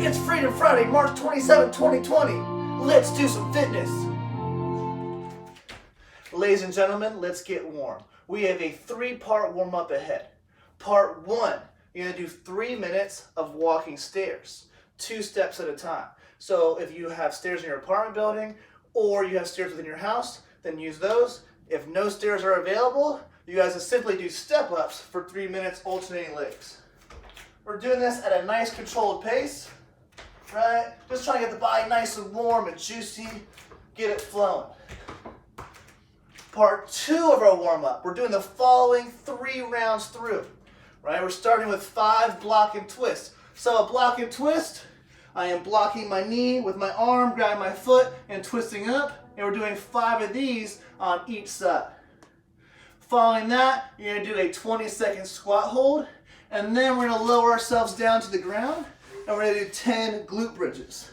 It's Freedom Friday, March 27, 2020. Let's do some fitness. Ladies and gentlemen, let's get warm. We have a 3-part warm-up ahead. Part 1, you're going to do 3 minutes of walking stairs, 2 steps at a time. So if you have stairs in your apartment building or you have stairs within your house, then use those. If no stairs are available, you guys will simply do step-ups for 3 minutes, alternating legs. We're doing this at a nice controlled pace, right? Just trying to get the body nice and warm and juicy, get it flowing. Part 2 of our warm-up, we're doing the following 3 rounds through, right? We're starting with 5 block and twist. So a block and twist, I am blocking my knee with my arm, grabbing my foot, and twisting up, and we're doing 5 of these on each side. Following that, you're going to do a 20-second squat hold, and then we're going to lower ourselves down to the ground, and we're going to do 10 glute bridges.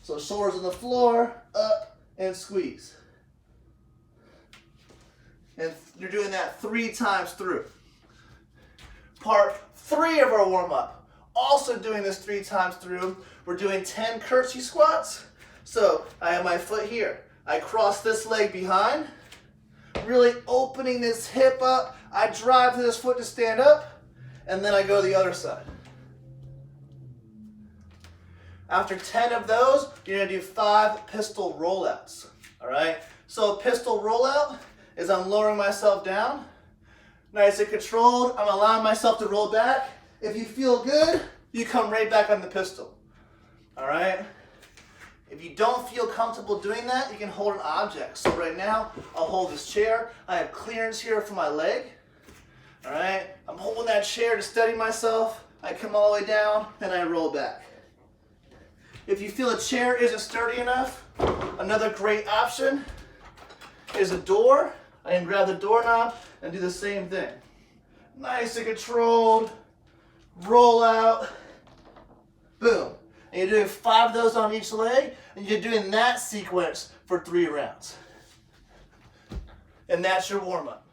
So shoulders on the floor, up, and squeeze. And you're doing that 3 times through. Part 3 of our warm-up, also doing this 3 times through, we're doing 10 curtsy squats. So I have my foot here. I cross this leg behind, really opening this hip up. I drive to this foot to stand up, and then I go to the other side. After 10 of those, you're going to do 5 pistol rollouts. All right? So a pistol rollout is I'm lowering myself down, nice and controlled. I'm allowing myself to roll back. If you feel good, you come right back on the pistol. All right? If you don't feel comfortable doing that, you can hold an object. So right now, I'll hold this chair. I have clearance here for my leg. All right? I'm holding that chair to steady myself. I come all the way down, and I roll back. If you feel a chair isn't sturdy enough, another great option is a door. I can grab the doorknob and do the same thing. Nice and controlled, roll out, boom. And you're doing 5 of those on each leg, and you're doing that sequence for 3 rounds. And that's your warm-up.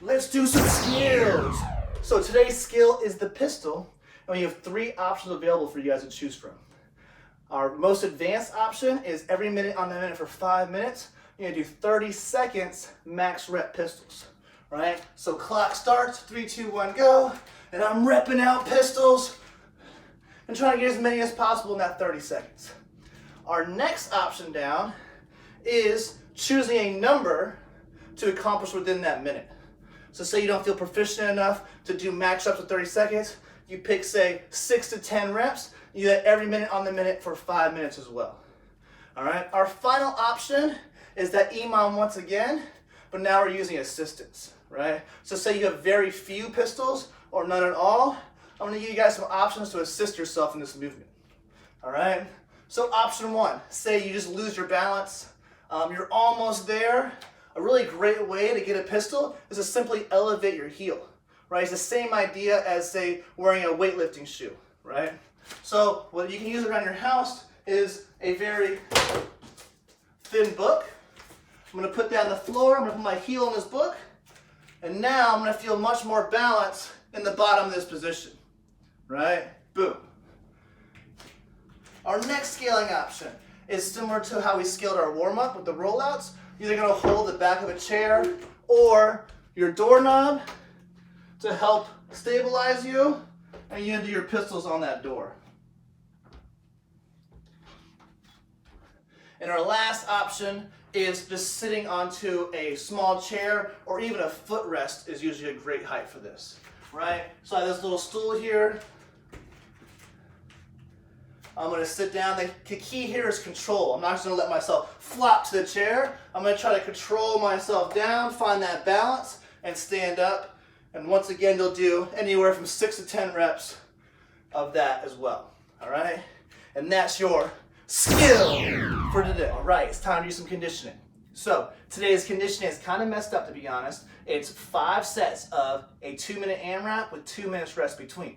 Let's do some skills. So today's skill is the pistol, and we have 3 options available for you guys to choose from. Our most advanced option is every minute on the minute for 5 minutes. You're gonna do 30 seconds max rep pistols, right? So clock starts, 3, 2, 1, go, and I'm repping out pistols and trying to get as many as possible in that 30 seconds. Our next option down is choosing a number to accomplish within that minute. So say you don't feel proficient enough to do max reps in 30 seconds, you pick say 6 to 10 reps, you do that every minute on the minute for 5 minutes as well. All right, our final option is that EMOM once again, but now we're using assistance, right? So say you have very few pistols or none at all, I'm gonna give you guys some options to assist yourself in this movement, all right? So option 1, say you just lose your balance, you're almost there. A really great way to get a pistol is to simply elevate your heel, right? It's the same idea as say wearing a weightlifting shoe, right? So what you can use around your house is a very thin book. I'm going to put down the floor, I'm going to put my heel in this book, and now I'm going to feel much more balance in the bottom of this position, right? Boom. Our next scaling option is similar to how we scaled our warm-up with the rollouts. You're either going to hold the back of a chair or your doorknob to help stabilize you, and you're going to do your pistols on that door. And our last option is just sitting onto a small chair, or even a footrest is usually a great height for this, right? So I have this little stool here. I'm going to sit down. The key here is control. I'm not just going to let myself flop to the chair. I'm going to try to control myself down, find that balance, and stand up. And once again, you'll do anywhere from 6 to 10 reps of that as well, all right? And that's your skill for today. All right, it's time to do some conditioning. So today's conditioning is kind of messed up, to be honest. It's 5 sets of a 2-minute AMRAP with 2 minutes rest between.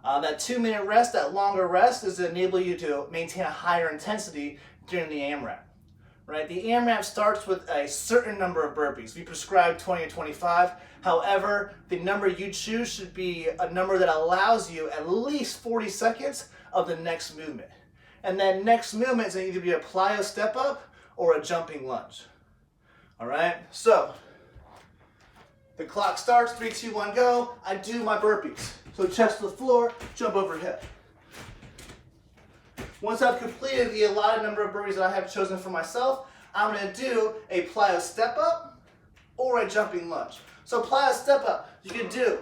That 2-minute rest, that longer rest, is to enable you to maintain a higher intensity during the AMRAP. right? The AMRAP starts with a certain number of burpees. We prescribe 20 to 25. However, the number you choose should be a number that allows you at least 40 seconds of the next movement. And that next movement is going to either be a plyo step up or a jumping lunge. All right, so the clock starts, 3, 2, 1, go. I do my burpees. So chest to the floor, jump overhead. Once I've completed the allotted number of burpees that I have chosen for myself, I'm going to do a plyo step up or a jumping lunge. So plyo step up, you can do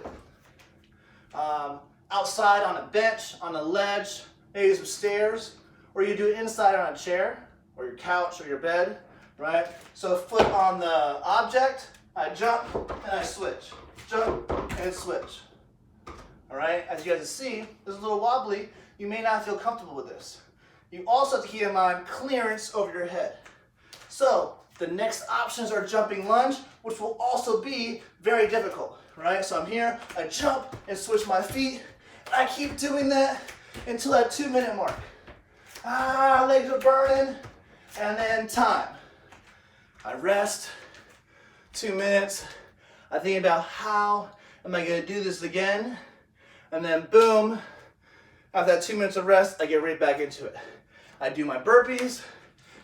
outside on a bench, on a ledge, maybe some stairs, or you do it inside on a chair, or your couch, or your bed, right? So foot on the object, I jump and I switch. Jump and switch. All right, as you guys see, this is a little wobbly. You may not feel comfortable with this. You also have to keep in mind clearance over your head. So the next options are jumping lunge, which will also be very difficult, right? So I'm here, I jump and switch my feet. I keep doing that until that 2-minute mark. Legs are burning, and then time. I rest, 2 minutes. I think about how am I gonna do this again? And then boom, after that 2 minutes of rest, I get right back into it. I do my burpees,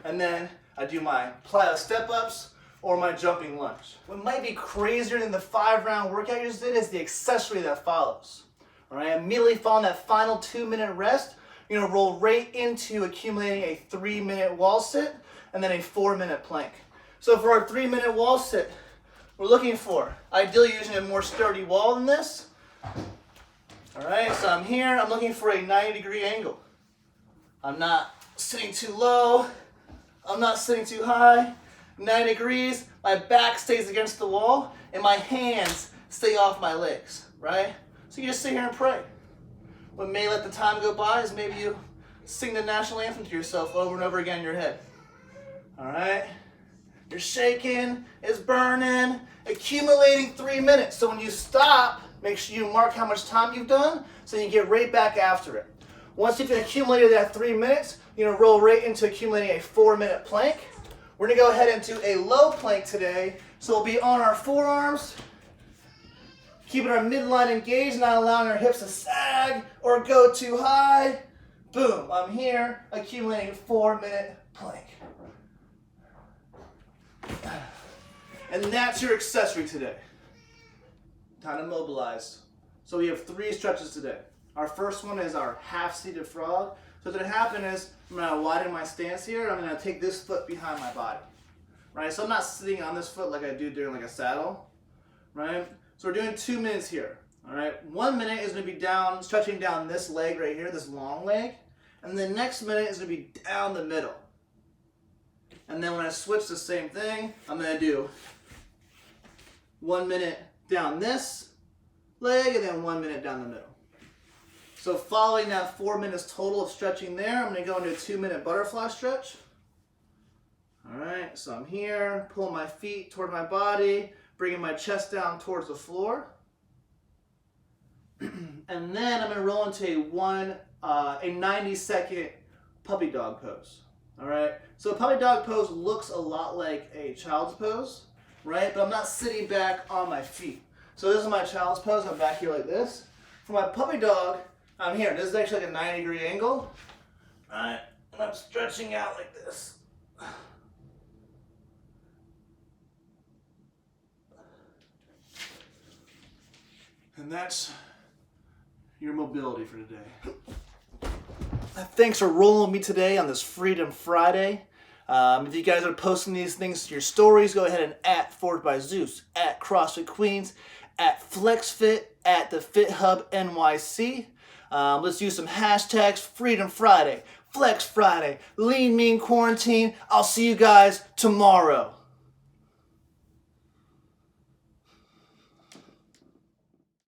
and then I do my plyo step-ups or my jumping lunge. What might be crazier than the 5-round workout you just did is the accessory that follows. All right, immediately following that final 2-minute rest, you're gonna roll right into accumulating a 3-minute wall sit and then a 4-minute plank. So for our 3-minute wall sit, we're looking for, ideally using a more sturdy wall than this. All right, so I'm here, I'm looking for a 90-degree angle. I'm not sitting too low, I'm not sitting too high. 90 degrees, my back stays against the wall, and my hands stay off my legs, right? So you just sit here and pray. What may let the time go by is maybe you sing the national anthem to yourself over and over again in your head. All right? You're shaking, it's burning, accumulating 3 minutes. So when you stop, make sure you mark how much time you've done so you can get right back after it. Once you've accumulated that 3 minutes, you're gonna roll right into accumulating a 4-minute plank. We're gonna go ahead and do a low plank today. So we'll be on our forearms, keeping our midline engaged, not allowing our hips to sag or go too high. Boom, I'm here, accumulating a 4-minute plank. And that's your accessory today. Time to mobilize. So we have 3 stretches today. Our first one is our half-seated frog. So what's gonna happen is, I'm gonna widen my stance here, I'm gonna take this foot behind my body. Right, so I'm not sitting on this foot like I do during like a saddle, right? So we're doing 2 minutes here, all right? 1 minute is gonna be down, stretching down this leg right here, this long leg. And the next minute is gonna be down the middle. And then when I switch the same thing, I'm gonna do 1 minute down this leg and then 1 minute down the middle. So following that 4 minutes total of stretching there, I'm gonna go into a 2-minute butterfly stretch. All right, so I'm here, pulling my feet toward my body, bringing my chest down towards the floor. And then I'm gonna roll into a 90-second puppy dog pose. All right, so a puppy dog pose looks a lot like a child's pose, right? But I'm not sitting back on my feet. So this is my child's pose, I'm back here like this. For my puppy dog, I'm here. This is actually like a 90-degree angle. All right, and I'm stretching out like this. And that's your mobility for today. Thanks for rolling with me today on this Freedom Friday. If you guys are posting these things to your stories, go ahead and @ForwardByZeus, @CrossFit Queens, @FlexFit, @The Fit Hub NYC. Let's use some hashtags: Freedom Friday, Flex Friday, Lean Mean Quarantine. I'll see you guys tomorrow.